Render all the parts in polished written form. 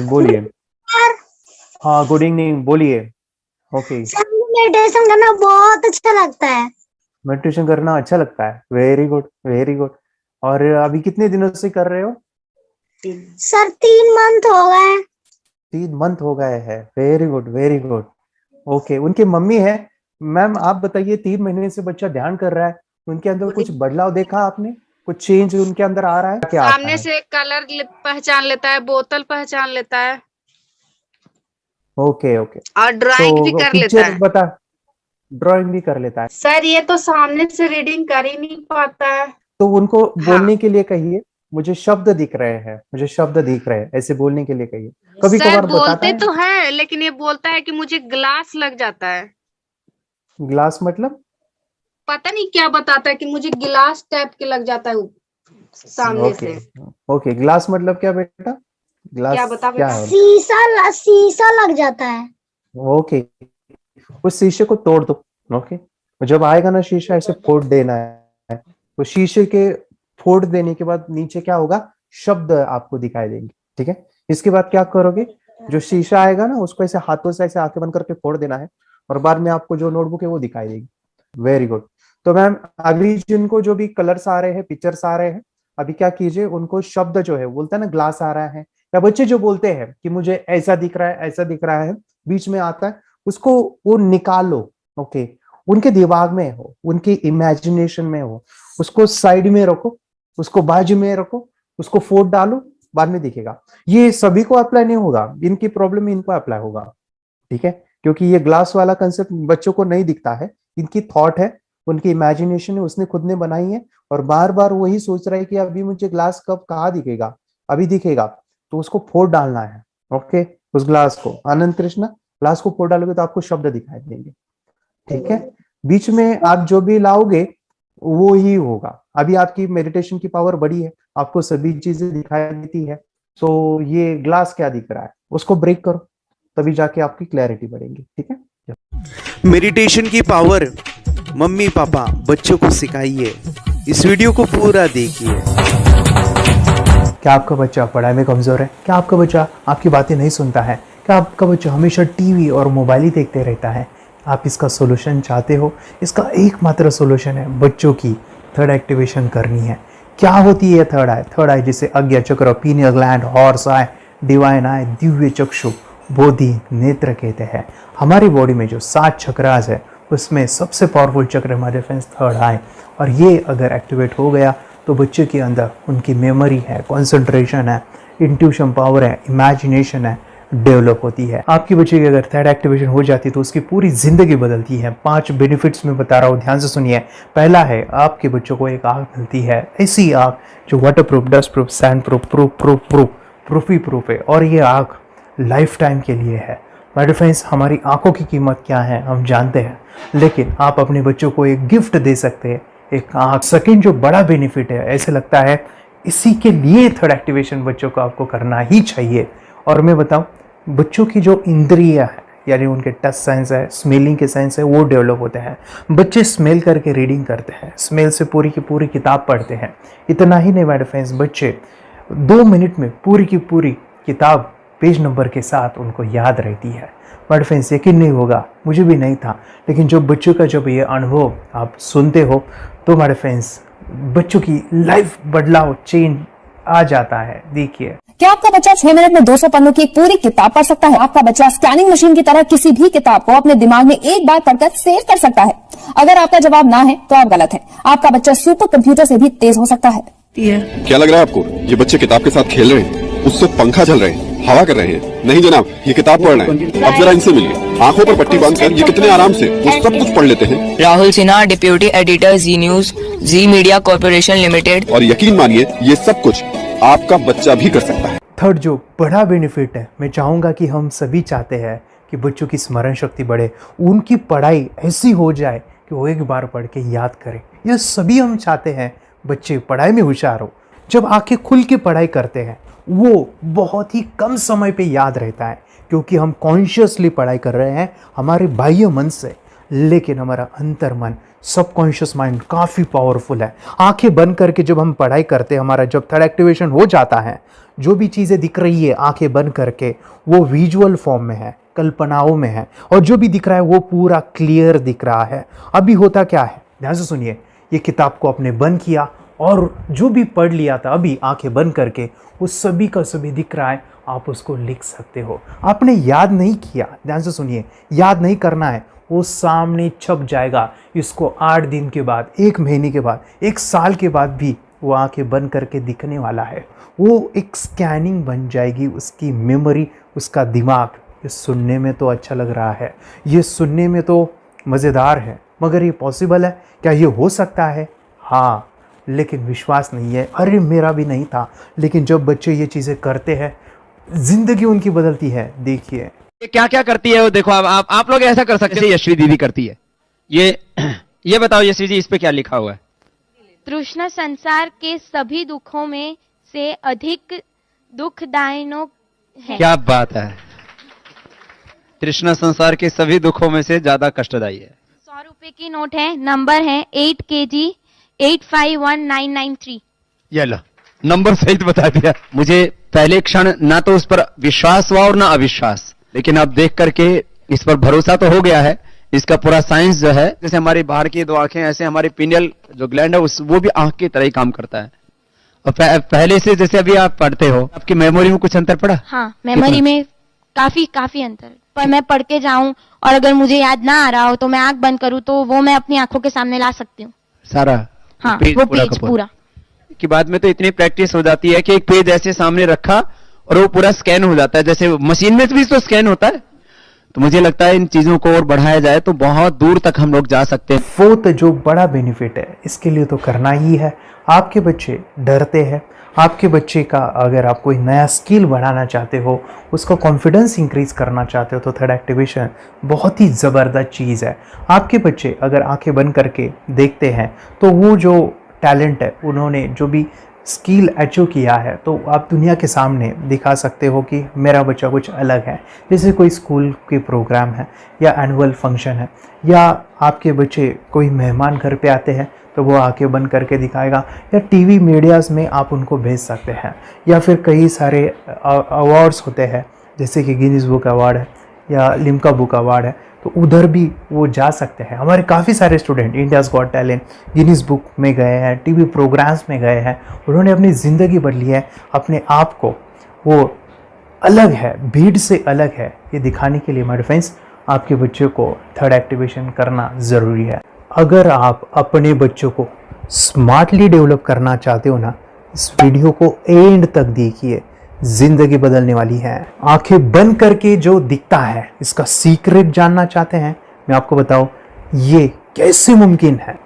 बोलिए। हाँ, good evening, बोलिए। ओके। सर मेडिटेशन करना बहुत अच्छा लगता है। मेडिटेशन करना अच्छा लगता है, वेरी गुड वेरी गुड। और अभी कितने दिनों से कर रहे हो? सर 3 मंथ हो गए। 3 मंथ हो गए हैं, very good very good. Okay, उनकी मम्मी है। मैम आप बताइए, 3 महीने से बच्चा ध्यान कर रहा है, उनके अंदर कुछ बदलाव देखा आपने? कुछ चेंज उनके अंदर आ रहा है? क्या आता सामने है? से कलर पहचान लेता है, बोतल पहचान लेता है ओके ओके। और ड्राइंग भी तो कर लेता पिक्चर है। बता, ड्राइंग भी कर लेता है। सर ये तो सामने से रीडिंग कर ही नहीं पाता है। तो उनको हाँ बोलने के लिए कहिए, मुझे शब्द दिख रहे हैं, मुझे शब्द दिख रहे हैं, ऐसे बोलने के लिए कहिए। कभी सर कभार बताता बोलते है। तो है, लेकिन ये बोलता है कि मुझे ग्लास लग जाता है। ग्लास मतलब? पता नहीं क्या बताता है कि मुझे गिलास टाइप के लग जाता है सामने ओके से। ओके, ग्लास मतलब क्या बेटा? क्या ग्लास बता क्या बेटा? है? शीशा लग जाता है। ओके, उस शीशे को तोड़ दो। ओके, जब आएगा ना शीशा, ऐसे फोड़ देना है। तो शीशे के फोड़ देने के बाद नीचे क्या होगा? शब्द आपको दिखाई देंगे। ठीक है, इसके बाद क्या करोगे? जो शीशा आएगा ना, उसको ऐसे हाथों से ऐसे आंखें बंद करके फोड़ देना है, और बाद में आपको जो नोटबुक है वो दिखाई देगी। Very good. तो मैम, अभी जिनको जो भी कलर्स आ रहे हैं, पिक्चर्स आ रहे हैं, अभी क्या कीजिए, उनको शब्द जो है, बोलता है ना ग्लास आ रहा है, या बच्चे जो बोलते हैं कि मुझे ऐसा दिख रहा है, ऐसा दिख रहा है, बीच में आता है, उसको वो निकालो। ओके, उनके दिमाग में हो, उनके इमेजिनेशन में हो, उसको साइड में रखो, उसको बाजू में रखो, उसको फोड़ डालो, बाद में दिखेगा। ये सभी को अप्लाई नहीं होगा, इनकी प्रॉब्लम इनको अप्लाई होगा। ठीक है, क्योंकि ये ग्लास वाला कंसेप्ट बच्चों को नहीं दिखता है, इनकी थॉट है, उनकी इमेजिनेशन है, उसने खुद ने बनाई है, और बार बार वही सोच रहा है कि अभी मुझे ग्लास कब कहाँ दिखेगा, अभी दिखेगा, तो उसको फोड़ डालना है। ओके, उस ग्लास को, आनंद कृष्णा, ग्लास को फोड़ डालोगे तो आपको शब्द दिखाई देंगे। ठीक है, बीच में आप जो भी लाओगे वो ही होगा। अभी आपकी मेडिटेशन की पावर बड़ी है, आपको सभी चीजें दिखाई देती है। सो ये ग्लास क्या दिख रहा है, उसको ब्रेक करो, तभी जाके आपकी क्लैरिटी बढ़ेगी। ठीक है, मेडिटेशन की पावर मम्मी पापा बच्चों को सिखाइए। इस वीडियो को पूरा देखिए। क्या आपका बच्चा पढ़ाई में कमजोर है? क्या आपका बच्चा आपकी बातें नहीं सुनता है? क्या आपका बच्चा हमेशा टीवी और मोबाइल ही देखते रहता है? आप इसका सोल्यूशन चाहते हो? इसका एकमात्र सोल्यूशन है, बच्चों की थर्ड एक्टिवेशन करनी है। क्या होती है थर्ड आई? थर्ड आई जिसे Ajna chakra, pineal gland, Horus eye, divine eye, दिव्य चक्षु, बोधि नेत्र कहते हैं। हमारी बॉडी में जो 7 चक्रास है, उसमें सबसे पावरफुल चक्र हमारे फ्रेंड्स थर्ड आई। और ये अगर एक्टिवेट हो गया तो बच्चे के अंदर उनकी मेमोरी है, कंसंट्रेशन है, इंट्यूशन पावर है, इमेजिनेशन है, डेवलप होती है। आपकी बच्चे की अगर थर्ड एक्टिवेशन हो जाती है तो उसकी पूरी जिंदगी बदलती है। 5 बेनिफिट्स में बता रहा हूँ, ध्यान से सुनिए। पहला है, आपके बच्चों को एक आँख मिलती है, ऐसी आँख जो water proof, dust proof, sand proof, proof ही प्रूफ है, और ये आँख लाइफ टाइम के लिए है। माय फ्रेंड्स, हमारी आंखों की कीमत क्या है हम जानते हैं, लेकिन आप अपने बच्चों को एक गिफ्ट दे सकते हैं, एक आँख। सेकंड जो बड़ा बेनिफिट है, ऐसे लगता है इसी के लिए थर्ड एक्टिवेशन बच्चों को आपको करना ही चाहिए। और मैं बताऊं, बच्चों की जो इंद्रियां है, यानी उनके टच सेंस है, स्मेलिंग के सेंस है, वो डेवलप होते हैं। बच्चे स्मेल करके रीडिंग करते हैं, स्मेल से पूरी की पूरी किताब पढ़ते हैं। इतना ही नहीं माय फ्रेंड्स, बच्चे 2 मिनट में पूरी की पूरी किताब पेज नंबर के साथ उनको याद रहती है। बट फ्रेंड्स, यकीन नहीं होगा, मुझे भी नहीं था, लेकिन जो बच्चों का जब ये अनुभव आप सुनते हो तो हमारे फ्रेंड्स, बच्चों की लाइफ बदलाव, चेंज आ जाता है। देखिए, क्या आपका बच्चा 6 मिनट में 200 पन्नों की एक पूरी किताब पढ़ सकता है? आपका बच्चा स्कैनिंग मशीन की तरह किसी भी किताब को अपने दिमाग में एक बार पढ़कर सेव कर सकता है? अगर आपका जवाब ना है तो आप गलत है। आपका बच्चा सुपर कंप्यूटर से भी तेज हो सकता है। क्या लग रहा है आपको? ये बच्चे किताब के साथ खेल रहे हैं, उससे पंखा चल रहे हैं, हवा कर रहे हैं? नहीं जनाब, ये किताब पढ़ रहे हैं। अब जरा इनसे मिलिए। आंखों पर पट्टी बांधकर ये कितने आराम से वो सब कुछ पढ़ लेते हैं। राहुल सिन्हा, डिप्यूटी एडिटर, जी न्यूज, जी मीडिया कॉर्पोरेशन लिमिटेड। और यकीन मानिए, ये सब कुछ आपका बच्चा भी कर सकता है। थर्ड जो बड़ा बेनिफिट है, मैं चाहूँगा कि हम सभी चाहते हैं कि बच्चों की स्मरण शक्ति बढ़े, उनकी पढ़ाई ऐसी हो जाए कि वो एक बार पढ़ के याद करें। यह सभी हम चाहते हैं, बच्चे पढ़ाई में होशियार हो। जब आंखें खुल के पढ़ाई करते हैं, वो बहुत ही कम समय पे याद रहता है, क्योंकि हम कॉन्शियसली पढ़ाई कर रहे हैं हमारे बाह्य मन से। लेकिन हमारा अंतर्मन सबकॉन्शियस माइंड काफ़ी पावरफुल है। आंखें बंद करके जब हम पढ़ाई करते हैं, हमारा जब थर्ड एक्टिवेशन हो जाता है, जो भी चीज़ें दिख रही है आंखें बंद करके वो विजुअल फॉर्म में है, कल्पनाओं में है, और जो भी दिख रहा है वो पूरा क्लियर दिख रहा है। अभी होता क्या है, ध्यान से सुनिए, ये किताब को आपने बंद किया और जो भी पढ़ लिया था अभी आंखें बंद करके वो सभी का सभी दिख रहा है, आप उसको लिख सकते हो। आपने याद नहीं किया, ध्यान से सुनिए, याद नहीं करना है, वो सामने छप जाएगा। इसको 8 दिन के बाद, 1 महीने के बाद, 1 साल के बाद भी वो आंखें बंद करके दिखने वाला है। वो एक स्कैनिंग बन जाएगी, उसकी मेमोरी, उसका दिमाग। ये सुनने में तो अच्छा लग रहा है, ये सुनने में तो मज़ेदार है, मगर ये पॉसिबल है क्या? ये हो सकता है, हाँ, लेकिन विश्वास नहीं है। अरे मेरा भी नहीं था, लेकिन जब बच्चे ये चीज़ें करते हैं जिंदगी उनकी बदलती है। देखिए ये क्या क्या करती है वो देखो। आप लोग ऐसा कर सकते हैं, यशवी दीदी करती है। ये बताओ यशवी जी, इस पे क्या लिखा हुआ है? तृष्णा संसार के सभी दुखों में से अधिक दुखदायक है। क्या बात है, तृष्णा संसार के सभी दुखों में से ज्यादा कष्टदायी है। 100 रुपए की नोट है, नंबर है 8 kg 851993। ये लो, नंबर सहित बता दिया। मुझे पहले क्षण ना तो उस पर विश्वास हुआ और ना अविश्वास, लेकिन अब देख करके इस पर भरोसा तो हो गया है। इसका पूरा साइंस जो है, जैसे हमारी बाहर की 2 आंखें, ऐसे हमारी पिनियल जो ग्लैंड है वो भी आंख की तरह ही काम करता है। और पहले से जैसे अभी आप पढ़ते हो, आपकी मेमोरी में कुछ अंतर पड़ा? हाँ, मेमोरी में काफी अंतर। पर मैं पढ़ के जाऊं और अगर मुझे याद ना आ रहा हो तो मैं आंख बंद करूं तो वो मैं अपनी आंखों के सामने ला सकती हूँ सारा। हाँ, पेज वो पूरा पेज का पूरा। कि बाद में तो इतनी प्रैक्टिस हो जाती है कि एक पेज ऐसे सामने रखा और वो पूरा स्कैन हो जाता है, जैसे मशीन में भी तो स्कैन होता है। तो मुझे लगता है इन चीजों को और बढ़ाया जाए तो बहुत दूर तक हम लोग जा सकते हैं। फोर्थ जो बड़ा बेनिफिट है, इसके लिए तो करना ही है। आपके बच्चे डरते हैं, आपके बच्चे का अगर आप कोई नया स्किल बढ़ाना चाहते हो, उसका कॉन्फिडेंस इंक्रीज करना चाहते हो, तो थर्ड एक्टिवेशन बहुत ही ज़बरदस्त चीज़ है। आपके बच्चे अगर आंखें बंद करके देखते हैं तो वो जो टैलेंट है, उन्होंने जो भी स्किल अचीव किया है, तो आप दुनिया के सामने दिखा सकते हो कि मेरा बच्चा कुछ अलग है। जैसे कोई स्कूल के प्रोग्राम है या एनुअल फंक्शन है, या आपके बच्चे कोई मेहमान घर पे आते हैं तो वो आंखें बंद करके दिखाएगा, या टीवी मीडियाज़ में आप उनको भेज सकते हैं, या फिर कई सारे अवार्ड्स होते हैं जैसे कि गिनीज बुक अवार्ड है या लिम्का बुक अवार्ड है, तो उधर भी वो जा सकते हैं। हमारे काफ़ी सारे student India's got talent, Guinness book में गए हैं, टीवी प्रोग्राम्स में गए हैं, उन्होंने अपनी ज़िंदगी बदली है, अपने आप को वो अलग है, भीड़ से अलग है, ये दिखाने के लिए मेरे फ्रेंड्स आपके बच्चों को थर्ड एक्टिवेशन करना ज़रूरी है। अगर आप अपने बच्चों को स्मार्टली डेवलप करना चाहते हो ना, इस वीडियो को एंड तक देखिए, जिंदगी बदलने वाली है। आंखें बंद करके जो दिखता है, इसका सीक्रेट जानना चाहते हैं, मैं आपको बताऊं ये कैसे मुमकिन है।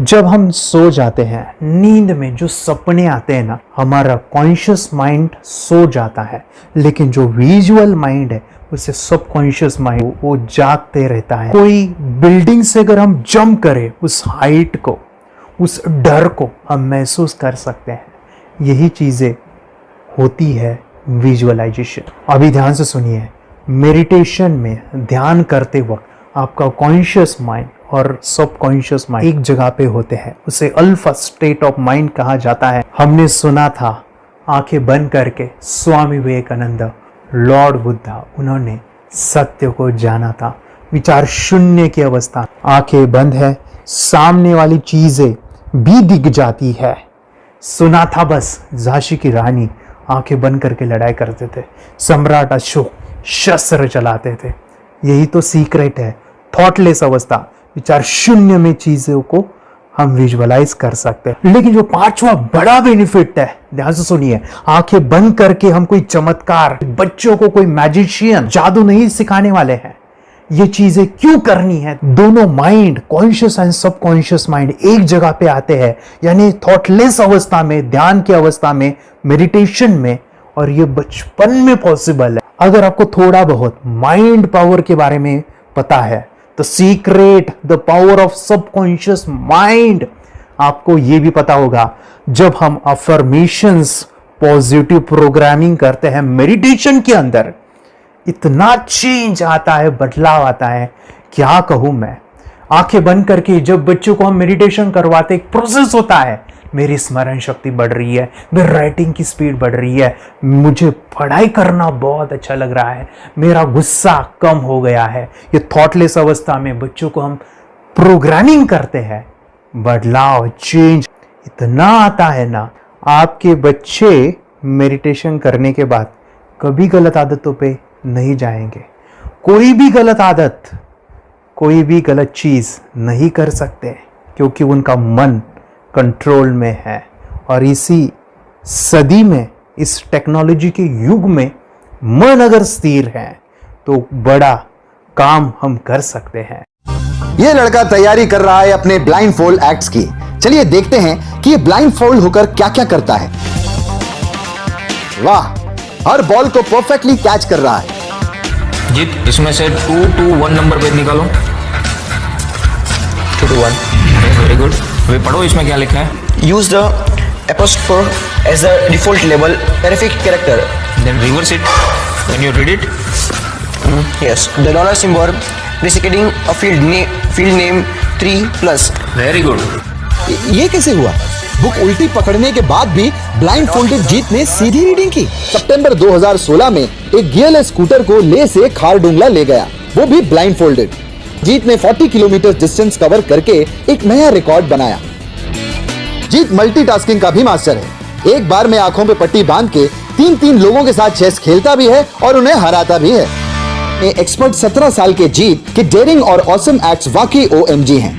जब हम सो जाते हैं, नींद में जो सपने आते हैं ना, हमारा कॉन्शियस माइंड सो जाता है, लेकिन जो विजुअल माइंड है, उसे सबकॉन्शियस माइंड वो जागते रहता है। कोई बिल्डिंग से अगर हम जंप करें, उस हाइट को, उस डर को हम महसूस कर सकते हैं। यही चीज़ें होती है विजुअलाइजेशन। अभी ध्यान से सुनिए, मेडिटेशन में ध्यान करते वक्त आपका कॉन्शियस माइंड और सबकॉन्शियस माइंड एक जगह पे होते हैं, उसे अल्फा स्टेट ऑफ माइंड कहा जाता है। हमने सुना था आंखें बंद करके स्वामी विवेकानंद, लॉर्ड बुद्धा, उन्होंने सत्य को जाना था। विचार शून्य की अवस्था, आंखें बंद है, सामने वाली चीजें भी दिख जाती है। सुना था बस, झांसी की रानी आंखें बंद करके लड़ाई करते थे, सम्राट अशोक शस्त्र चलाते थे। यही तो सीक्रेट है, थॉटलेस अवस्था, विचार शून्य में चीजों को हम विजुअलाइज कर सकते हैं। लेकिन जो 5वां बड़ा बेनिफिट है, ध्यान से सुनिए, आंखें बंद करके हम कोई चमत्कार, बच्चों को कोई मैजिशियन जादू नहीं सिखाने वाले हैं। ये चीजें क्यों करनी है? दोनों mind, conscious and subconscious mind एक जगह पे आते हैं, यानी थॉटलेस अवस्था में, ध्यान की अवस्था में, मेडिटेशन में, और ये बचपन में पॉसिबल है। अगर आपको थोड़ा बहुत माइंड पावर के बारे में पता है, the secret, the power of subconscious mind, आपको ये भी पता होगा, जब हम अफर्मेशंस, पॉजिटिव प्रोग्रामिंग करते हैं मेडिटेशन के अंदर, इतना चेंज आता है, बदलाव आता है, क्या कहूं मैं। आंखें बंद करके जब बच्चों को हम मेडिटेशन करवाते, एक प्रोसेस होता है, मेरी स्मरण शक्ति बढ़ रही है, मेरी राइटिंग की स्पीड बढ़ रही है, मुझे पढ़ाई करना बहुत अच्छा लग रहा है, मेरा गुस्सा कम हो गया है। ये थॉटलेस अवस्था में बच्चों को हम प्रोग्रामिंग करते हैं, बदलाव, चेंज इतना आता है ना। आपके बच्चे मेडिटेशन करने के बाद कभी गलत आदतों पे नहीं जाएंगे, कोई भी गलत आदत, कोई भी गलत चीज नहीं कर सकते, क्योंकि उनका मन कंट्रोल में है। और इसी सदी में, इस टेक्नोलॉजी के युग में मन अगर स्थिर है तो बड़ा काम हम कर सकते हैं। ये लड़का तैयारी कर रहा है अपने ब्लाइंड फोल्ड एक्ट्स की। चलिए देखते हैं कि ये ब्लाइंड फोल्ड होकर क्या क्या करता है। वाह, हर बॉल को परफेक्टली कैच कर रहा है। जीत, इसमें से 2 to 1 नंबर भेद निकालो। 2 to 1, वेरी गुड। अभी पढ़ो इसमें क्या लिखा है। Use the apostrophe as a default label terrific character. Then reverse it when you read it. Yes, the dollar symbol designating a field name 3+. Very good. ये कैसे हुआ? बुक उल्टी पकड़ने के बाद भी ब्लाइंड फोल्डेड जीत ने सीधी रीडिंग की। सितंबर 2016 में एक गियरलेस स्कूटर को ले से खारडुंगला ले गया, वो भी ब्लाइंड फोल्डेड। जीत ने 40 किलोमीटर डिस्टेंस कवर करके एक नया रिकॉर्ड बनाया। जीत मल्टीटास्किंग का भी मास्टर है। एक बार में आंखों पे पट्टी बांध के 3-3 लोगों के साथ चेस खेलता भी है और उन्हें हराता भी है। एक्सपर्ट 17 साल के जीत के डेयरिंग और ऑसम एक्ट्स वाकई OMG हैं।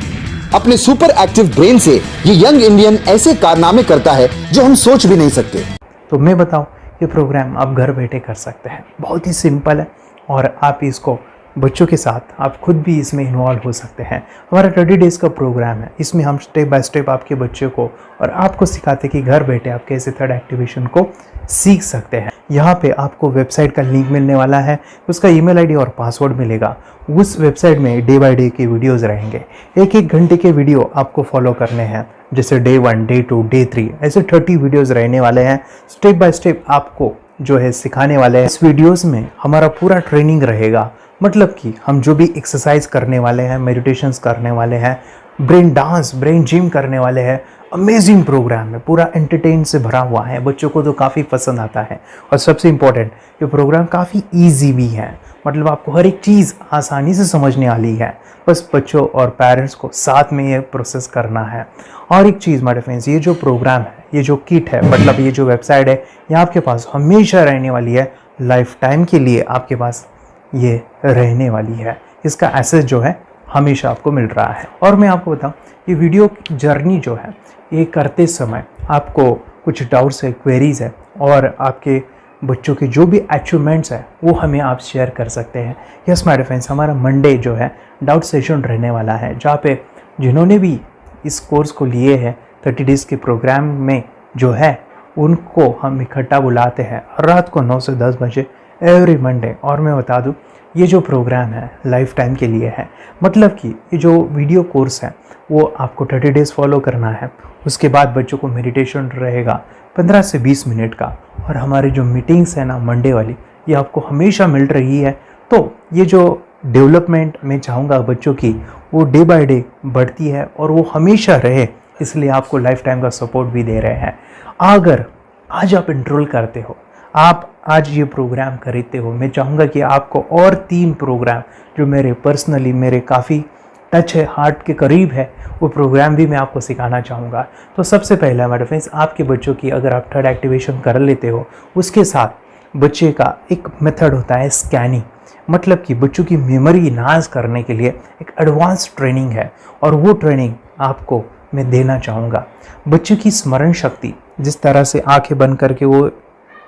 अपने सुपर एक्टिव ब्रेन से ये यंग इंडियन ऐसे कारनामे करता है जो हम सोच भी नहीं सकते। तो मैं बताऊं, ये प्रोग्राम आप घर बैठे कर सकते हैं, बहुत ही सिंपल है। और आप इसको बच्चों के साथ आप खुद भी इसमें इन्वॉल्व हो सकते हैं। हमारा 30 डेज का प्रोग्राम है, इसमें हम स्टेप बाय स्टेप आपके बच्चे को और आपको सिखाते कि घर बैठे आप कैसे थर्ड एक्टिवेशन को सीख सकते हैं। यहाँ पे आपको वेबसाइट का लिंक मिलने वाला है, उसका ईमेल आईडी और पासवर्ड मिलेगा। उस वेबसाइट में डे बाय डे के वीडियोस रहेंगे, 1-1 घंटे के वीडियो आपको फॉलो करने हैं, जैसे डे 1, डे 2, डे 3, ऐसे 30 वीडियोस रहने वाले हैं। स्टेप बाय स्टेप आपको जो है सिखाने वाले हैं। इस वीडियोस में हमारा पूरा ट्रेनिंग रहेगा, मतलब कि हम जो भी एक्सरसाइज करने वाले हैं, मेडिटेशंस करने वाले हैं, ब्रेन डांस, ब्रेन जिम करने वाले हैं। अमेजिंग प्रोग्राम है, पूरा एंटरटेन से भरा हुआ है, बच्चों को तो काफ़ी पसंद आता है। और सबसे इम्पोर्टेंट, ये प्रोग्राम काफ़ी ईजी भी है, मतलब आपको हर एक चीज़ आसानी से समझने वाली है। बस बच्चों और पेरेंट्स को साथ में ये प्रोसेस करना है। और एक चीज़ माय फ्रेंड्स, ये जो प्रोग्राम है, ये जो किट है, मतलब ये जो वेबसाइट है, ये आपके पास हमेशा रहने वाली है, लाइफ टाइम के लिए आपके पास ये रहने वाली है। इसका एक्सेस जो है हमेशा आपको मिल रहा है। और मैं आपको बताऊं, ये वीडियो जर्नी जो है, ये करते समय आपको कुछ डाउट्स है, क्वेरीज है, और आपके बच्चों के जो भी अचीवमेंट्स है वो हमें आप शेयर कर सकते हैं। यस माय फ्रेंड्स, हमारा मंडे जो है डाउट सेशन रहने वाला है, जहाँ पे जिन्होंने भी इस कोर्स को लिए हैं 30 डेज़ के प्रोग्राम में जो है, उनको हम इकट्ठा बुलाते हैं रात को 9 से 10 बजे एवरी मंडे। और मैं बता दूं, ये जो प्रोग्राम है लाइफ टाइम के लिए है, मतलब कि ये जो वीडियो कोर्स है वो आपको 30 डेज़ फॉलो करना है। उसके बाद बच्चों को मेडिटेशन रहेगा 15 से 20 मिनट का, और हमारी जो मीटिंग्स है ना मंडे वाली, ये आपको हमेशा मिल रही है। तो ये जो डेवलपमेंट मैं चाहूँगा बच्चों की, वो डे बाय डे बढ़ती है और वो हमेशा रहे, इसलिए आपको लाइफ टाइम का सपोर्ट भी दे रहे हैं। अगर आज आप एनरोल करते हो, आप आज ये प्रोग्राम खरीदते हो, मैं चाहूँगा कि आपको और 3 प्रोग्राम जो मेरे पर्सनली मेरे काफ़ी टच है, हार्ट के करीब है, वो प्रोग्राम भी मैं आपको सिखाना चाहूँगा। तो सबसे पहला हमारे फ्रेंड्स, आपके बच्चों की अगर आप थर्ड एक्टिवेशन कर लेते हो, उसके साथ बच्चे का एक मेथड होता है स्कैनिंग, मतलब कि बच्चों की मेमोरी इन्हांस करने के लिए एक एडवांस ट्रेनिंग है, और वो ट्रेनिंग आपको मैं देना चाहूँगा। बच्चों की स्मरण शक्ति, जिस तरह से आंखें बंद करके वो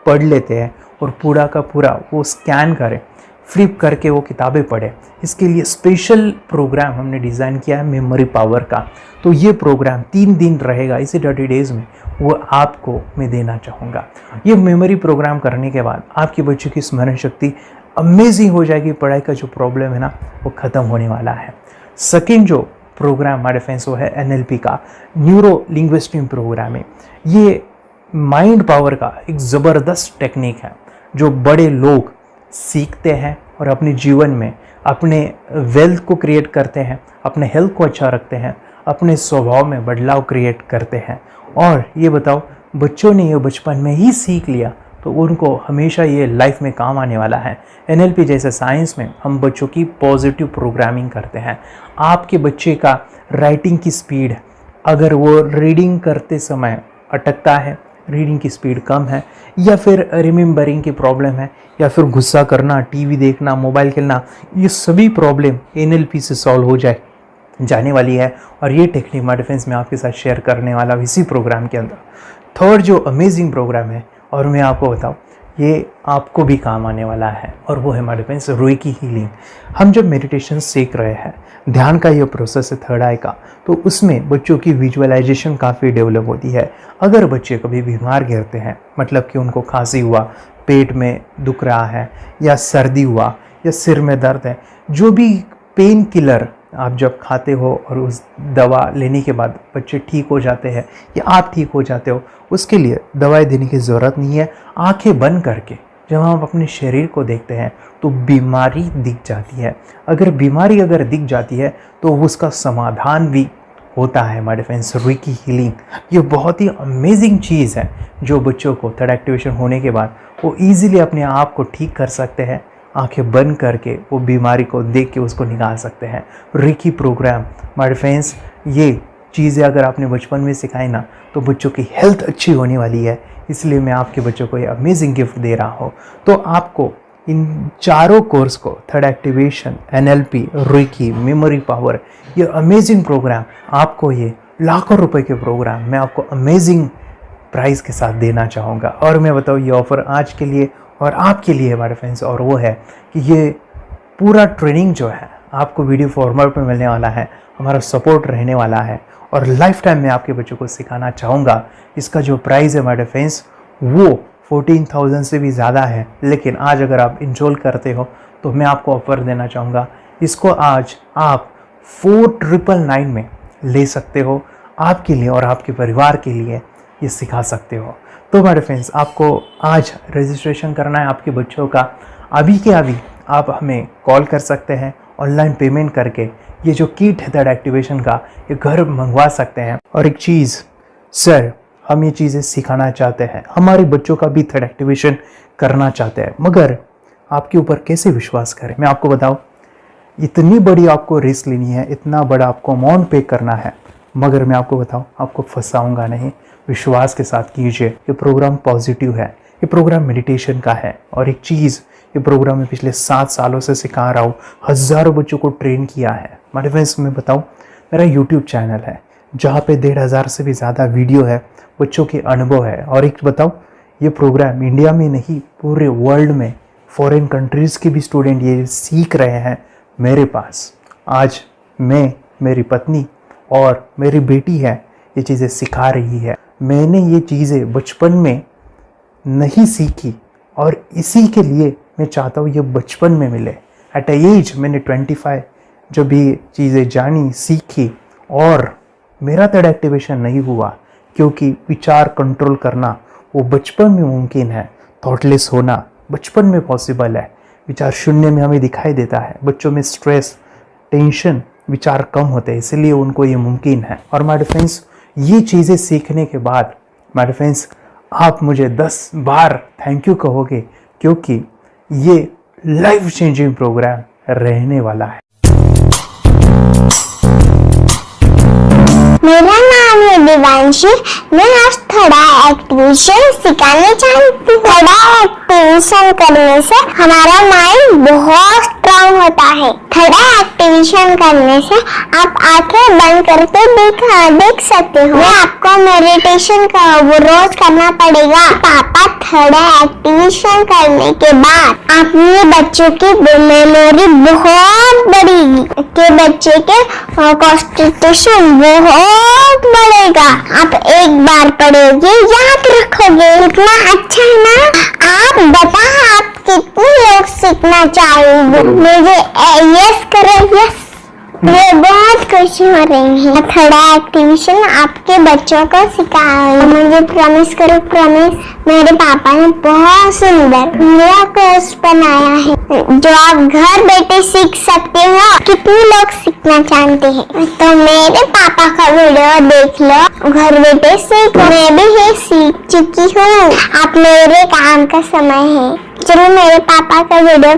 पढ़ लेते हैं और पूरा का पूरा वो स्कैन करें, फ्लिप करके वो किताबें पढ़े, इसके लिए स्पेशल प्रोग्राम हमने डिज़ाइन किया है मेमोरी पावर का। तो ये प्रोग्राम 3 दिन रहेगा, इसी 30 डेज़ में वो आपको मैं देना चाहूँगा। ये मेमोरी प्रोग्राम करने के बाद आपके बच्चों की स्मरण शक्ति अमेजिंग हो जाएगी, पढ़ाई का जो प्रॉब्लम है ना वो ख़त्म होने वाला है। सेकेंड जो प्रोग्राम हमारे फ्रेंड्स वो है NLP का, न्यूरो लिंग्विस्टिक प्रोग्राम है। ये माइंड पावर का एक ज़बरदस्त टेक्निक है जो बड़े लोग सीखते हैं और अपने जीवन में अपने वेल्थ को क्रिएट करते हैं, अपने हेल्थ को अच्छा रखते हैं, अपने स्वभाव में बदलाव क्रिएट करते हैं। और ये बताओ, बच्चों ने ये बचपन में ही सीख लिया तो उनको हमेशा ये लाइफ में काम आने वाला है। NLP जैसे साइंस में हम बच्चों की पॉजिटिव प्रोग्रामिंग करते हैं। आपके बच्चे का राइटिंग की स्पीड, अगर वो रीडिंग करते समय अटकता है, रीडिंग की स्पीड कम है, या फिर रिमेंबरिंग की प्रॉब्लम है, या फिर गुस्सा करना, टीवी देखना, मोबाइल खेलना, ये सभी प्रॉब्लम NLP से सॉल्व हो जाने वाली है। और ये टेक्निक माय डिफेंस में आपके साथ शेयर करने वाला इसी प्रोग्राम के अंदर। थर्ड जो अमेजिंग प्रोग्राम है, और मैं आपको बताऊं, ये आपको भी काम आने वाला है, और वो है माय डिफेंस रेकी हीलिंग। हम जब मेडिटेशन सीख रहे हैं, ध्यान का ये प्रोसेस है थर्ड आई का, तो उसमें बच्चों की विजुअलाइजेशन काफ़ी डेवलप होती है। अगर बच्चे कभी बीमार गिरते हैं, मतलब कि उनको खांसी हुआ, पेट में दुख रहा है, या सर्दी हुआ, या सिर में दर्द है, जो भी पेन किलर आप जब खाते हो और उस दवा लेने के बाद बच्चे ठीक हो जाते हैं या आप ठीक हो जाते हो, उसके लिए दवाई देने की ज़रूरत नहीं है। आंखें बंद करके जब हम अपने शरीर को देखते हैं तो बीमारी दिख जाती है। अगर बीमारी दिख जाती है तो उसका समाधान भी होता है। माय डिफेंस रेकी हीलिंग ये बहुत ही अमेजिंग चीज़ है जो बच्चों को थर्ड एक्टिवेशन होने के बाद वो ईजिली अपने आप को ठीक कर सकते हैं। आंखें बंद करके वो बीमारी को देख के उसको निकाल सकते हैं। रेकी प्रोग्राम माय डिफेंस, ये चीज़ें अगर आपने बचपन में सिखाई ना तो बच्चों की हेल्थ अच्छी होने वाली है। इसलिए मैं आपके बच्चों को ये अमेजिंग गिफ्ट दे रहा हूँ। तो आपको इन चारों कोर्स को, third activation, NLP, reiki, memory power, ये अमेजिंग प्रोग्राम, आपको ये लाखों रुपए के प्रोग्राम मैं आपको अमेजिंग प्राइस के साथ देना चाहूँगा। और मैं बताऊँ, ये ऑफ़र आज के लिए और आपके लिए हमारे फ्रेंड्स, और वो है कि ये पूरा ट्रेनिंग जो है आपको वीडियो फॉर्मेट में मिलने वाला है, हमारा सपोर्ट रहने वाला है, और लाइफ टाइम मैं आपके बच्चों को सिखाना चाहूँगा। इसका जो प्राइस है हमारे फ्रेंड्स वो 14,000 से भी ज़्यादा है, लेकिन आज अगर आप इनरोल करते हो तो मैं आपको ऑफ़र देना चाहूँगा। इसको आज आप 4,999 में ले सकते हो। आपके लिए और आपके परिवार के लिए ये सिखा सकते हो। तो हमारे फ्रेंड्स, आपको आज रजिस्ट्रेशन करना है आपके बच्चों का। अभी के अभी आप हमें कॉल कर सकते हैं, ऑनलाइन पेमेंट करके ये जो किट है थर्ड एक्टिवेशन का, ये घर मंगवा सकते हैं। और एक चीज़ सर, हम ये चीज़ें सिखाना चाहते हैं, हमारे बच्चों का भी थर्ड एक्टिवेशन करना चाहते हैं, मगर आपके ऊपर कैसे विश्वास करें? मैं आपको बताऊं, इतनी बड़ी आपको रिस्क लेनी है, इतना बड़ा आपको अमाउंट पे करना है, मगर मैं आपको बताऊं, आपको फंसाऊंगा नहीं। विश्वास के साथ कीजिए। ये प्रोग्राम पॉजिटिव है, ये प्रोग्राम मेडिटेशन का है। और एक चीज़, ये प्रोग्राम मैं पिछले 7 सालों से सिखा रहा हूँ, हज़ारों बच्चों को ट्रेन किया है। मेरे फ्रेंड्स, मैं बताऊँ, मेरा यूट्यूब चैनल है जहाँ पे 1,500 से भी ज़्यादा वीडियो है, बच्चों के अनुभव है। और एक बताऊँ, ये प्रोग्राम इंडिया में नहीं, पूरे वर्ल्ड में फॉरेन कंट्रीज़ के भी स्टूडेंट ये सीख रहे हैं मेरे पास। आज मैं, मेरी पत्नी और मेरी बेटी है ये चीज़ें सिखा रही है। मैंने ये चीज़ें बचपन में नहीं सीखी और इसी के लिए मैं चाहता हूँ ये बचपन में मिले। एट एज मैंने 25 जब ये चीज़ें जानी, सीखी, और मेरा थर्ड एक्टिवेशन नहीं हुआ क्योंकि विचार कंट्रोल करना वो बचपन में मुमकिन है। थॉटलेस होना बचपन में पॉसिबल है। विचार शून्य में हमें दिखाई देता है। बच्चों में स्ट्रेस, टेंशन, विचार कम होते हैं, इसलिए उनको ये मुमकिन है। और माय फ्रेंड्स, ये चीज़ें सीखने के बाद माय फ्रेंड्स, आप मुझे 10 बार थैंक यू कहोगे, क्योंकि ये लाइफ चेंजिंग प्रोग्राम रहने वाला है। मेरा नाम है दिवांशी। मैं आज थोड़ा एक्टिवेशन सिखाने चाहती हूँ। थोड़ा एक्टिवेशन करने से हमारा माइंड बहुत स्ट्रांग होता है। थोड़ा एक्टिवेशन करने से आप आंखें बंद करके देख सकते हो। मैं आपको मेडिटेशन का वो रोज करना पड़ेगा। पापा, थोड़ा एक्टिवेशन करने के बाद अपने बच्चों की मेमोरी बहुत बढ़ेगी, के बच्चे के कॉन्सेंट्रेशन बहुत बढ़ेगा। आप एक बार पढ़ोगे, याद रखोगे, इतना अच्छा है ना। आप बताओ, आप कितने लोग सीखना चाहोगे? मुझे यस करो, यस। मुझे बहुत खुशी हो रही है। थोड़ा एक्टिविशन आपके बच्चों को सिखाओ। मुझे प्रॉमिस करो, प्रॉमिस। मेरे पापा ने बहुत सुंदर मेरा कोर्स बनाया है जो आप घर बैठे सीख सकते हो। कितने लोग सीखना चाहते हैं तो मेरे पापा का वीडियो देख लो, घर बैठे सीखो। मैं भी ये सीख चुकी हूँ। आप मेरे काम का समय है। चलो मेरे पापा का वीडियो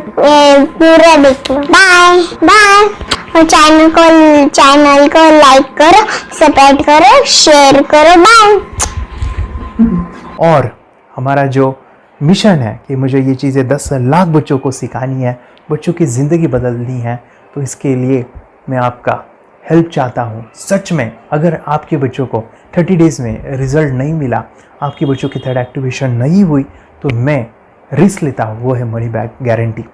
पूरा देख लो। Bye bye. और चैनल को लाइक करो, सपोर्ट करो, शेयर करो। बाय। और हमारा जो मिशन है कि मुझे ये चीज़ें 10 लाख बच्चों को सिखानी है, बच्चों की ज़िंदगी बदलनी है, तो इसके लिए मैं आपका हेल्प चाहता हूँ। सच में अगर आपके बच्चों को 30 डेज़ में रिज़ल्ट नहीं मिला, आपके बच्चों की थर्ड एक्टिवेशन नहीं हुई, तो मैं रिस्क लेता हूँ, वो है मनी बैक गारंटी।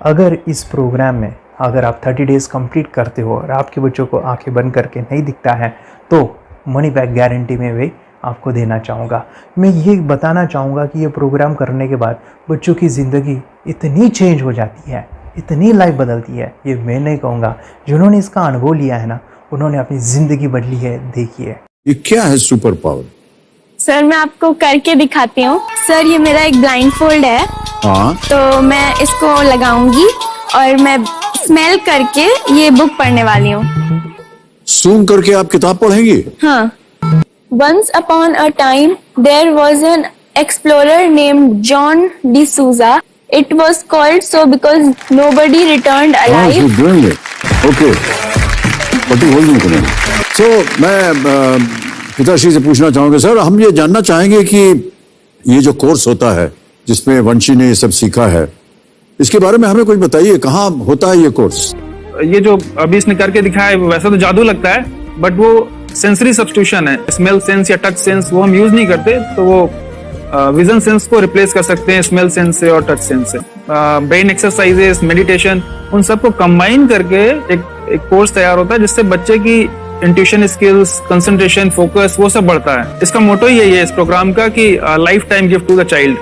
अगर इस प्रोग्राम में अगर आप 30 डेज़ कंप्लीट करते हो और आपके बच्चों को आंखें बंद करके नहीं दिखता है, तो मनी बैक गारंटी में भी आपको देना चाहूँगा। मैं ये बताना चाहूँगा कि ये प्रोग्राम करने के बाद बच्चों की ज़िंदगी इतनी चेंज हो जाती है, इतनी लाइफ बदलती है, ये मैं नहीं कहूँगा। जिन्होंने इसका अनुभव लिया है ना, उन्होंने अपनी ज़िंदगी बदली है। देखिए ये क्या है सुपर पावर? सर मैं आपको करके दिखाती हूँ। सर ये मेरा एक ब्लाइंड फोल्ड है। हाँ, तो मैं इसको लगाऊंगी और मैं स्मेल करके ये बुक पढ़ने वाली हूँ। सूंघ करके आप किताब पढ़ेंगी? हाँ। Once upon a time, there was an explorer named John D'Souza. It was called so because nobody returned alive. She's doing it. Okay. What you holding today? So मैं पिताश्री से पूछना चाहूँगा सर, हम ये जानना चाहेंगे कि ये जो कोर्स होता है जिसमें वंशी ने ये सब सीखा है, इसके बारे में हमें कुछ बताइए। कहाँ होता है ये कोर्स? ये जो अभी इसने करके दिखाया है वैसा तो जादू लगता है, बट वो सेंसरी सब्स्टिट्यूशन है। स्मेल सेंस या टच सेंस वो हम यूज नहीं करते, तो वो विजन सेंस को रिप्लेस कर सकते हैं स्मेल सेंस से और टच सेंस से। ब्रेन एक्सरसाइजेस, मेडिटेशन, उन सबको कंबाइन करके एक कोर्स तैयार होता है जिससे बच्चे की इंट्यूशन स्किल्स, कंसंट्रेशन, फोकस वो सब बढ़ता है। इसका मोटो ही यही है इस प्रोग्राम का कि lifetime gift to the child.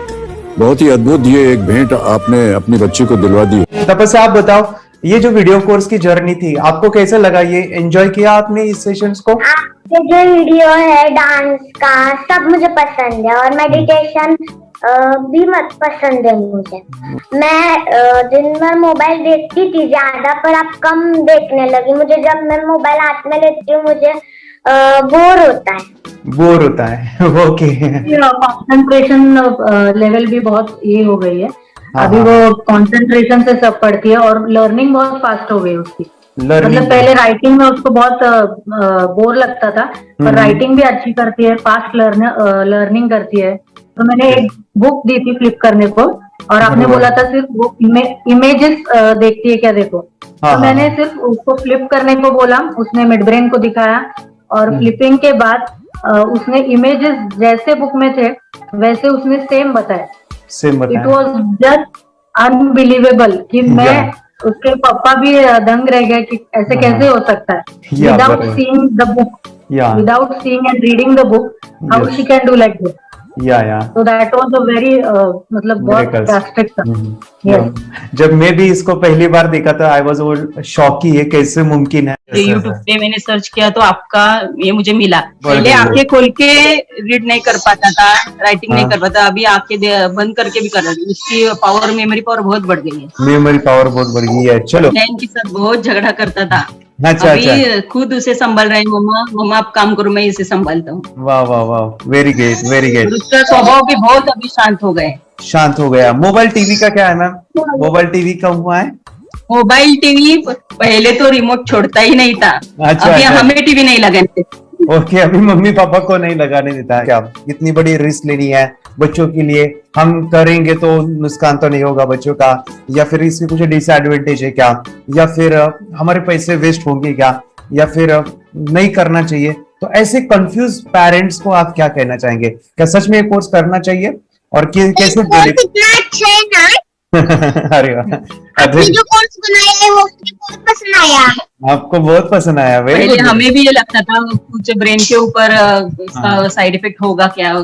बहुत ही अद्भुत ये एक भेंट आपने अपनी बच्ची को दिलवा दी। तपस्या आप बताओ, ये जो वीडियो कोर्स की जर्नी थी आपको कैसा लगा? ये एंजॉय किया आपने इस सेशंस को? आपके जो वीडियो है डांस का सब मुझे पसंद है और मेडिटेशन भी मत पसंद है मुझे। मैं दिन भर मोबाइल देखती थी ज्यादा, पर अब कम देखने लगी। मुझे जब मैं मोबाइल हाथ में लेती हूँ मुझे बोर होता है। बोर होता है ओके। कंसंट्रेशन लेवल भी बहुत ये हो गई है। अभी वो कंसंट्रेशन से सब पढ़ती है और लर्निंग बहुत फास्ट हो गई उसकी। मतलब पहले राइटिंग में उसको बहुत बोर लगता था, पर राइटिंग भी अच्छी करती है, फास्ट लर्निंग करती है। तो मैंने एक बुक दी थी फ्लिप करने को और आपने बोला था सिर्फ वो इमेजेस देखती है क्या, देखो। तो मैंने सिर्फ उसको फ्लिप करने को बोला, उसने मिड ब्रेन को दिखाया और फ्लिपिंग के बाद उसने इमेजेस जैसे बुक में थे वैसे उसने सेम बताया। इट वॉज जस्ट अनबिलीवेबल कि मैं उसके पापा भी दंग रह गए कि ऐसे कैसे हो सकता है। Without seeing the book, without seeing and reading the book, how she can do like this. So that was a very मतलब बहुत ड्रास्टिक था। जब मैं भी इसको पहली बार देखा था आई वाज शॉक कि ये कैसे मुमकिन है। यूट्यूब पे मैंने सर्च किया तो आपका ये मुझे मिला। पहले आंखें खोल के रीड नहीं कर पाता था, राइटिंग नहीं कर पाता, अभी आंखें बंद करके भी कर रही हूँ। उसकी पावर, मेमोरी पावर बहुत बढ़ गई है। मेमोरी पावर बहुत बढ़ गई है। चलो, बहन के साथ बहुत झगड़ा करता था, अच्छा, अभी खुद उसे संभाल रहे हैं। मम्मा आप काम करो, मैं इसे संभालता हूँ। वाह वाह वाह, वेरी ग्रेट वेरी ग्रेट। उसका स्वभाव भी बहुत अभी शांत हो गए। शांत हो गया। मोबाइल टीवी का क्या है मैम? मोबाइल टीवी कब हुआ है? मोबाइल टीवी पहले तो रिमोट छोड़ता ही नहीं था। अच्छा, अभी हमें टीवी नहीं लगाने। ओके, अभी मम्मी पापा को नहीं लगाने देता। क्या इतनी बड़ी रिस्क लेनी है बच्चों के लिए? हम करेंगे तो नुकसान तो नहीं होगा बच्चों का, या फिर इसकी कुछ डिसएडवांटेज है क्या, या फिर हमारे पैसे वेस्ट होंगे क्या, या फिर नहीं करना चाहिए? तो ऐसे कंफ्यूज पेरेंट्स को आप क्या कहना चाहेंगे? क्या सच में ये कोर्स करना चाहिए और कैसे? अरे आपने जो कोर्स बनाया है वो मुझे बहुत पसंद आया। आपको बहुत पसंद आया? पहले हमें भी ये लगता था कुछ ब्रेन के ऊपर इसका साइड इफेक्ट होगा क्या।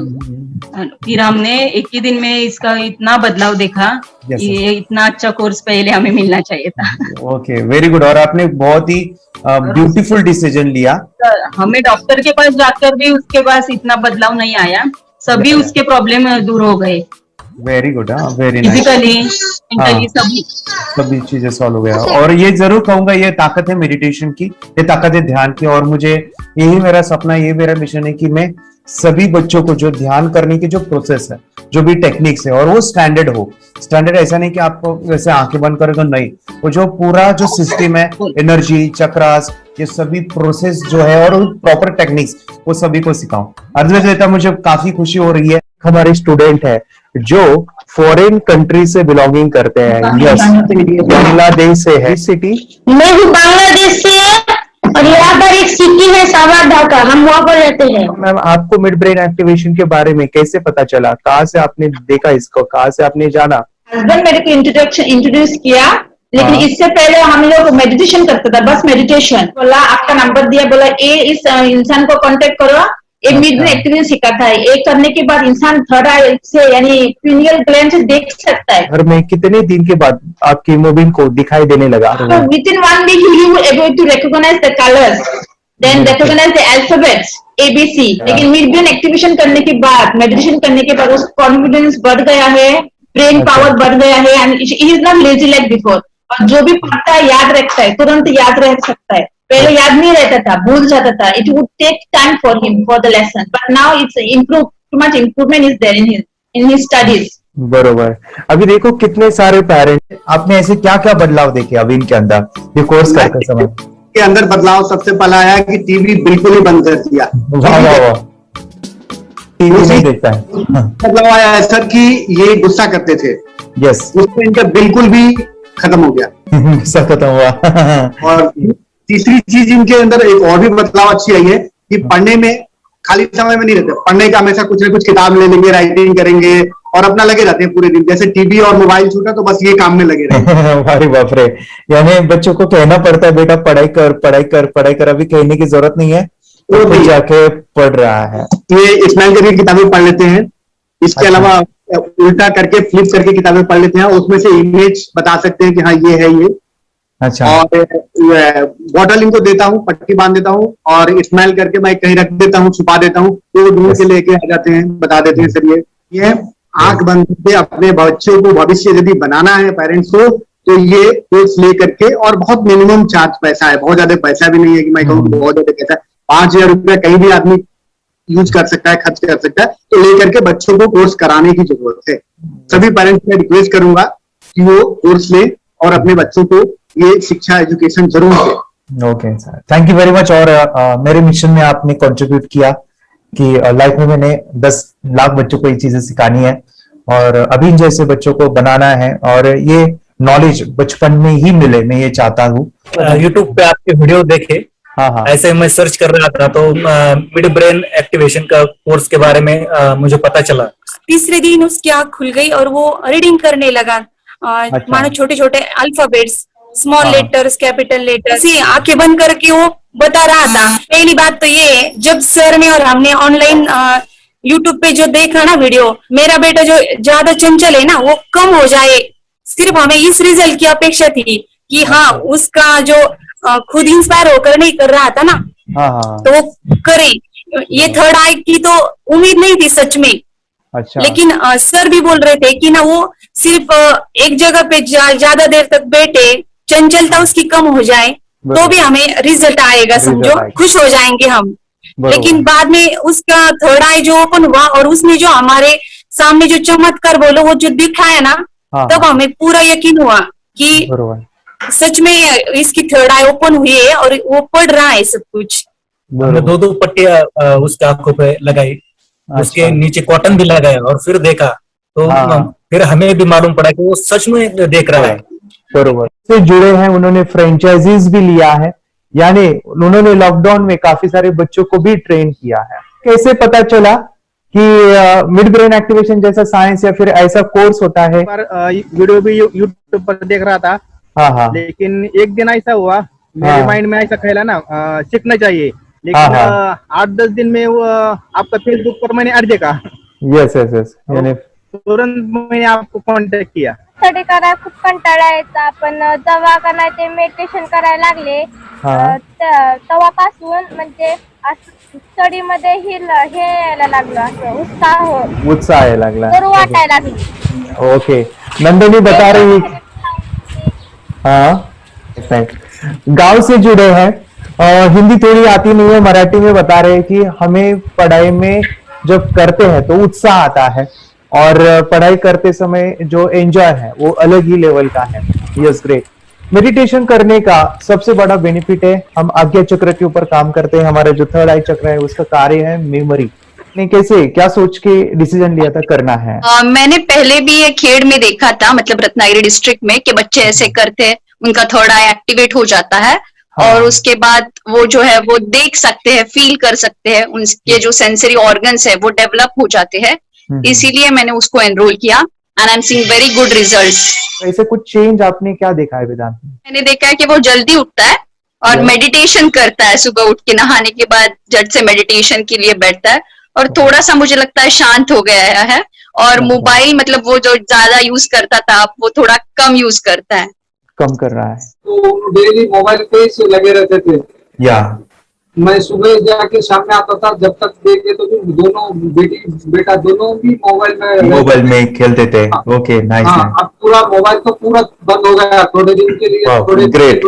फिर हमने एक ही दिन में इसका इतना बदलाव देखा कि ये इतना अच्छा कोर्स पहले हमें मिलना चाहिए था। Okay, very good. और आपने बहुत ही ब्यूटीफुल डिसीजन लिया। हमें डॉक्टर के पास जाकर भी उसके पास इतना बदलाव नहीं आया, सभी उसके प्रॉब्लम दूर हो गए, very good, very nice. Physically mentally सभी चीजें सॉल्व हो गया। और ये जरूर कहूंगा, ये ताकत है मेडिटेशन की, ये ताकत है ध्यान की। और मुझे यही मेरा सपना, ये मेरा मिशन है कि मैं सभी बच्चों को जो ध्यान करने की जो प्रोसेस है, जो भी टेक्निक्स है, और वो स्टैंडर्ड हो। स्टैंडर्ड ऐसा नहीं कि आपको वैसे आंखें बंद करें तो नहीं, वो जो पूरा जो सिस्टम है, एनर्जी चक्रास, ये सभी प्रोसेस जो है और प्रॉपर टेक्निक्स, वो सभी को सिखाऊं। अद्वैत, मुझे काफी खुशी हो रही है। हमारे स्टूडेंट है जो फॉरेन कंट्री से बिलोंगिंग करते हैं, यस, बांग्लादेश से है। सिटी मैं हूँ बांग्लादेश से और यहाँ पर एक सिटी है सावर ढाका, हम वहाँ पर रहते हैं। मैम, आपको मिड ब्रेन एक्टिवेशन के बारे में कैसे पता चला? कहाँ से आपने देखा इसको, कहाँ से आपने जाना? हस्बैंड मेरे को इंट्रोड्यूस किया, लेकिन इससे पहले हम लोग मेडिटेशन करते थे, बस मेडिटेशन। बोला आपका नंबर दिया, बोला ये इस इंसान को कांटेक्ट करो, एक मिड ब्रेन एक्टिवेशन सिखाता है। एक करने के बाद इंसान थर्ड आई से यानी पिनियल ग्लैंड से देख सकता है। घर में कितने दिन के बाद आपकी हीमोग्लोबिन को दिखाई देने लगा? So within 1 week you will able to recognize the colors, then recognize the alphabets ABC। लेकिन मिड ब्रेन एक्टिवेशन करने के बाद, मेडिटेशन करने के बाद उसका कॉन्फिडेंस बढ़ गया है, ब्रेन पावर बढ़ गया है, and he is not lazy like before. और जो भी पढ़ता है याद रखता है, तुरंत याद रख सकता है। पहले याद नहीं रहता था, भूल जाता था। It would take time for him for the lesson, but now it's improve, too much improvement is there in his studies. बरोबर। अभी देखो कितने सारे पेरेंट्स, आपने ऐसे क्या क्या बदलाव देखे अभी इनके अंदर ये कोर्स करते समय? के अंदर बदलाव सबसे पहला आया कि टीवी बिल्कुल ही बंद कर दिया। वाह वाह वाह, टीवी नहीं देखता है। बदलाव आया है सर कि ये गुस्सा करते थे, यस, उसमें इनका बिल्कुल भी खत्म हो गया, गुस्सा खत्म हुआ। और तीसरी चीज इनके अंदर एक और भी बदलाव अच्छी आई है कि पढ़ने में खाली समय में नहीं रहते, पढ़ने का हमेशा कुछ ना कुछ किताब ले लेंगे, राइटिंग करेंगे और अपना लगे रहते हैं पूरे दिन। जैसे टीवी और मोबाइल छूटा तो बस ये काम में लगे रहते। अरे बाप रे, यानी बच्चों को कहना पड़ता है बेटा पढ़ाई कर पढ़ाई कर पढ़ाई कर, अभी कहने की जरूरत नहीं है, वो जाके पढ़ रहा है। ये स्माइल करके किताबें पढ़ लेते हैं, इसके अलावा उल्टा करके फ्लिप करके किताबें पढ़ लेते हैं, उसमें से इमेज बता सकते हैं कि हाँ ये है ये। अच्छा। और बॉटल इनको देता हूँ, पट्टी बांध देता हूँ और स्माइल करके मैं कहीं रख देता हूँ, छुपा देता हूँ, तो ढूंढ के लेके आ जाते हैं, बता देते हैं सर ये आंख बंद करके अपने बच्चों को भविष्य यदि बनाना है पेरेंट्स को, तो ये कोर्स ले करके, और बहुत मिनिमम चार्ज पैसा है, बहुत ज्यादा पैसा भी नहीं है कि मैं कहूँ बहुत ज्यादा पैसा है। 5,000 रुपया कहीं भी आदमी यूज कर सकता है, खर्च कर सकता है, तो लेकर के बच्चों को कोर्स कराने की जरूरत है। सभी पेरेंट्स में रिक्वेस्ट करूंगा कि वो कोर्स लें और अपने बच्चों को ये शिक्षा एजुकेशन जरूर दें। Okay sir, thank you very much. और मेरे मिशन में आपने कंट्रीब्यूट किया कि लाइफ में मैंने 10 लाख बच्चों को ये चीजें सिखानी है और अभी जैसे बच्चों को बनाना है, और ये नॉलेज बचपन में ही मिले, मैं ये चाहता हूँ। यूट्यूब पे आपके वीडियो देखे, हाँ, ऐसे मैं सर्च कर रहा था तो मिड ब्रेन एक्टिवेशन का कोर्स के बारे में मुझे पता चला। तीसरे दिन उसकी आंख खुल गई और वो रीडिंग करने लगा। मानो छोटे छोटे alphabets, small letters, capital letters, ऐसी आंखें बंद करके वो बता रहा था। पहली बात तो ये, जब सर ने और हमने ऑनलाइन यूट्यूब पे जो देखा ना वीडियो, मेरा बेटा जो ज्यादा चंचल है ना वो कम हो जाए, सिर्फ हमें इस रिजल्ट की अपेक्षा थी कि हाँ उसका जो खुद इंस्पायर होकर नहीं कर रहा था ना, तो वो करे। ये थर्ड आई की तो उम्मीद नहीं थी सच में। अच्छा। लेकिन सर भी बोल रहे थे कि ना वो सिर्फ एक जगह पे ज्यादा देर तक बैठे, चंचलता उसकी कम हो जाए तो भी हमें रिजल्ट आएगा, समझो खुश हो जाएंगे हम। लेकिन बाद में उसका थर्ड आई जो ओपन हुआ और उसने जो हमारे सामने जो चमत्कार बोलो वो जो दिखाया ना, तब हमें पूरा यकीन हुआ कि सच में इसकी थर्ड आई ओपन हुई है और वो पढ़ रहा है सब कुछ। हमने 2 पट्टियां उसके आंखों पे लगाई, उसके नीचे कॉटन भी लगाया और फिर देखा तो फिर हमें भी मालूम पड़ा कि वो सच में देख रहा है। बरोबर से जुड़े हैं, उन्होंने फ्रेंचाइजीज भी लिया है, यानी उन्होंने लॉकडाउन में काफी सारे बच्चों को भी ट्रेन किया है। कैसे पता चला कि मिड ब्रेन एक्टिवेशन जैसा साइंस या फिर ऐसा कोर्स होता है? वीडियो भी यूट्यूब पर देख रहा था, लेकिन एक दिन ऐसा हुआ मेरे माइंड में ऐसा खेला ना सीखना चाहिए, लेकिन 8-10 दिन में वो आपका फेसबुक पर मैंने ऐड देखा। यस यस यस, यानी तुरंत मैंने आपको कॉन्टॅक्ट किया। स्टडी करायला खूप कंटाळा यायचा, पण जेव्हा का नाही ते मेडिटेशन करायला लागले तेव्हापासून म्हणजे स्टडी मध्ये हे यायला लागलं, असं उत्साह यायला लागला, बरं वाटायला लागलं. ओके. नंदिनी बता रही, हाँ गांव से जुड़े हैं, हिंदी थोड़ी आती नहीं है, मराठी में बता रहे हैं कि हमें पढ़ाई में जब करते हैं तो उत्साह आता है और पढ़ाई करते समय जो एंजॉय है वो अलग ही लेवल का है. Yes, great. मेडिटेशन करने का सबसे बड़ा बेनिफिट है, हम आज्ञा चक्र के ऊपर काम करते हैं, हमारा जो थर्ड आई चक्र है उसका कार्य है मेमोरी. ने कैसे क्या सोच के डिसीजन लिया था करना है? मैंने पहले भी ये खेड़ में देखा था, मतलब रत्नागिरी डिस्ट्रिक्ट में, कि बच्चे ऐसे करते हैं, उनका थर्ड आई एक्टिवेट हो जाता है. और उसके बाद वो जो है वो देख सकते हैं, फील कर सकते हैं, उनके जो सेंसरी ऑर्गन्स है वो डेवलप हो जाते हैं. इसीलिए मैंने उसको एनरोल किया and I am seeing very good results. ऐसे कुछ चेंज आपने क्या देखा है वेदांत में? मैंने देखा है कि वो जल्दी उठता है और मेडिटेशन करता है, सुबह उठ के नहाने के बाद झट से मेडिटेशन के लिए बैठता है और थोड़ा सा मुझे लगता है शांत हो गया है. और मोबाइल मतलब वो जो ज्यादा यूज करता था वो थोड़ा कम यूज करता है, कम कर रहा है. तो डेली मोबाइल पे ही लगे रहते थे. या मैं सुबह जाके शाम में आता था, जब तक देखे तो दोनों बेटा दोनों भी मोबाइल में खेलते थे. Okay, nice. अब पूरा मोबाइल तो पूरा बंद हो गया थोड़े दिन के लिए. Great,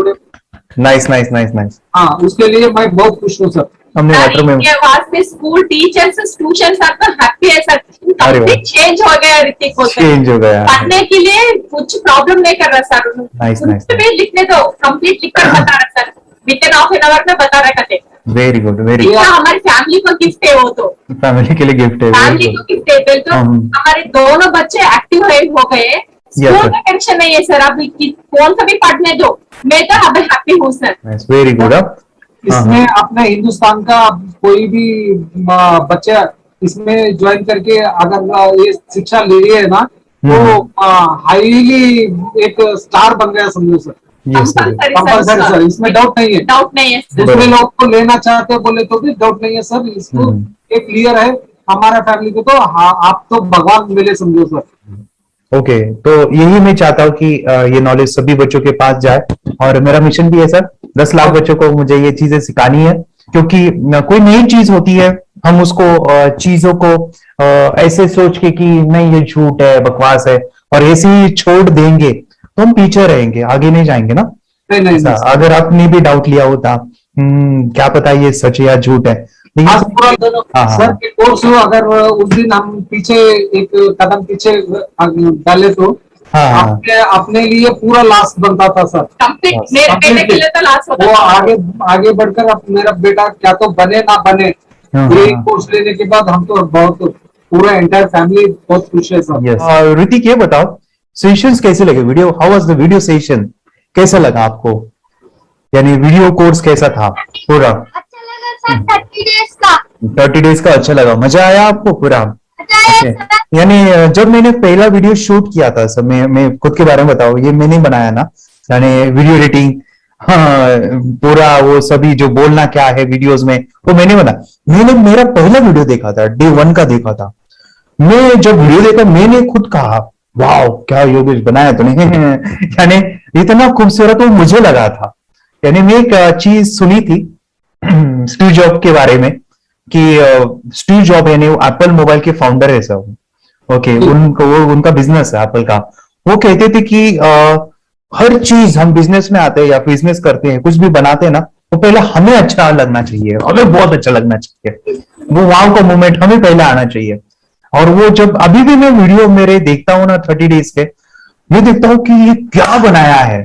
nice nice nice nice. हाँ, उसके लिए मैं बहुत खुश हूँ सर. हमने इनके वास्ते स्कूल टीचर्स ट्यूशन सब तो हैप्पी है सर. कंप्लीट चेंज हो गया ऋतिक को. चेंज हो गया. पढ़ने के लिए कुछ प्रॉब्लम नहीं कर रहा सर. Nice nice. लिखने दो, कंप्लीट लिखकर बता रहा sir. With in half an hour में बता रहा करते. Very good, very good. हमारी फैमिली को गिफ्ट है, वो तो फैमिली के लिए गिफ्ट है. फैमिली को गिफ्ट है. तो हमारे दोनों बच्चे एक्टिव हो गए. स्कूल का टेंशन नहीं है सर. अभी कौन सा भी पढ़ने दो, मैं तो अब हैप्पी हूँ सर. Very good. इसमें अपने हिंदुस्तान का कोई भी बच्चा इसमें ज्वाइन करके अगर ये शिक्षा ले रही है ना, तो हाईली एक स्टार बन गया समझो सर. कंपल्सरी सर, इसमें डाउट नहीं है. डाउट नहीं है. दूसरे लोग को लेना चाहते हो बोले तो भी डाउट नहीं है सर. इसको एक क्लियर है हमारा फैमिली को. तो आप तो भगवान मिले समझो सर. ओके, तो यही मैं चाहता हूँ कि ये नॉलेज सभी बच्चों के पास जाए और मेरा मिशन भी है सर, 10 लाख बच्चों को मुझे ये चीजें सिखानी है. क्योंकि कोई नई चीज होती है, हम उसको चीजों को ऐसे सोच के कि नहीं ये झूठ है, बकवास है, और ऐसे ही छोड़ देंगे तो हम पीछे रहेंगे, आगे नहीं जाएंगे ना. नहीं. अगर आपने भी डाउट लिया होता क्या पता ये सच या झूठ है. सर के कोर्स हो, अगर उस दिन हम पीछे एक कदम पीछे डाले तो अपने लिए पूरा लास्ट बनता था सर. मेरे बेटे के लिए तो लास्ट होता. वो आगे बढ़कर अब मेरा बेटा क्या तो बने ना बने, ये कोर्स लेने के बाद हम तो बहुत पूरा एंटायर फैमिली बहुत खुश है सर. ऋतिक, ये बताओ सेशंस कैसे लगे? Video, how was the video session? कैसा लगा आपको? यानी वीडियो कोर्स कैसा था पूरा? 30 डेज का अच्छा लगा, मजा आया आपको पूरा? यानी जब मैंने पहला वीडियो शूट किया था सर, मैं खुद के बारे में बताऊं, ये मैंने बनाया ना, यानी वीडियो एडिटिंग, पूरा वो सभी जो बोलना क्या है वीडियोस में वो मैंने बनाया. मैंने मेरा पहला वीडियो देखा था, डे 1 का देखा था. मैं जब वीडियो देखा मैंने खुद कहा वाह क्या योगेश बनाया तूने. यानी इतना खूबसूरत वो मुझे लगा था. यानी मैं एक चीज सुनी थी स्टीव जॉब के बारे में कि स्टीव जॉब यानी एप्पल मोबाइल के फाउंडर है सब. ओके, उनका बिजनेस है एप्पल का. वो कहते थे कि हर चीज हम बिजनेस में आते हैं या बिजनेस करते हैं, कुछ भी बनाते हैं ना, तो पहले हमें अच्छा लगना चाहिए, हमें बहुत अच्छा लगना चाहिए, वो वाव का मोमेंट हमें पहले आना चाहिए. और वो जब अभी भी मैं वीडियो मेरे देखता हूँ ना 30 डेज के, मैं देखता हूँ कि ये क्या बनाया है,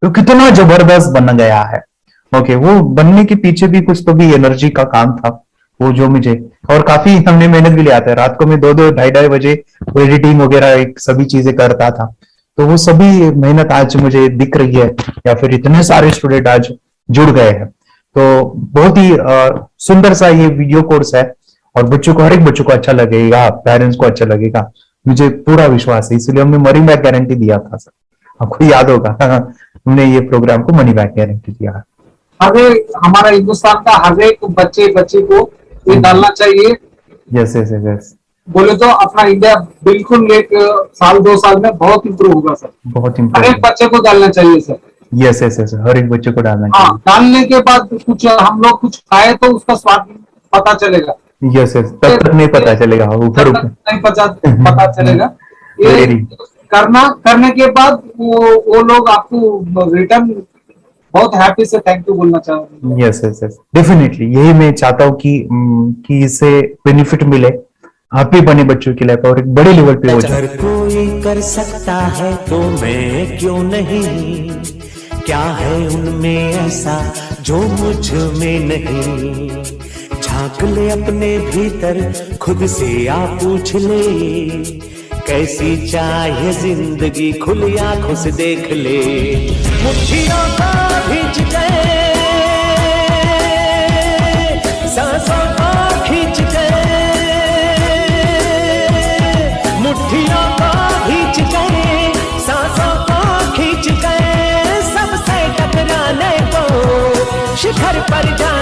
तो कितना जबरदस्त बन गया है. ओके, वो बनने के पीछे भी कुछ तो भी एनर्जी का काम था वो जो मुझे, और काफी हमने मेहनत भी लिया था. रात को मैं 2-2 ढाई बजे एडिटिंग वगैरह सभी चीजें करता था. तो वो सभी मेहनत आज मुझे दिख रही है, या फिर इतने सारे स्टूडेंट आज जुड़ गए हैं. तो बहुत ही सुंदर सा ये वीडियो कोर्स है और बच्चों को, हर एक बच्चों को अच्छा लगेगा, पेरेंट्स को अच्छा लगेगा, मुझे पूरा विश्वास है. इसलिए हमने मनी बैक गारंटी दिया था सर, आपको याद होगा. हमने ये प्रोग्राम को मनी बैक गारंटी दिया. हमारा हिंदुस्तान का हर एक बच्चे को ये डालना चाहिए. Yes yes yes. बोले तो अपना इंडिया बिल्कुल 1 साल 2 साल में बहुत इम्प्रूव होगा सर. बहुत हर एक बच्चे को डालना चाहिए सर. यस यस यस, हर एक बच्चे को डालना हाँ, चाहिए। डालने के बाद कुछ हम लोग कुछ खाए तो उसका स्वाद पता चलेगा, यस यस, तब तक नहीं पता चलेगा, ऊपर ऊपर नहीं पता चलेगा। ये वेरी करने के बाद वो लोग आपको रिटर्न बहुत हैप्पी से थैंक यू बोलना चाहेंगे। यस यस यस, डेफिनेटली यही मैं चाहता हूँ कि इससे बेनिफिट मिले हैप्पी बने बच्चों की लाइफ और एक बड़े लेवल पे हो जाए। अगर कोई कर सकता है तो मैं क्यों नहीं, क्या है उनमें ऐसा जो मुझ में नहीं। झांक ले अपने भीतर खुद से आ पूछ ले, कैसी चाहे जिंदगी खुली आंखों से देख ले। मुट्ठियों को खींच गए, सांसों को खींच गए, मुट्ठियों को खींच गए, सांसों को खींच गए, सबसे टकराने को शिखर पर जा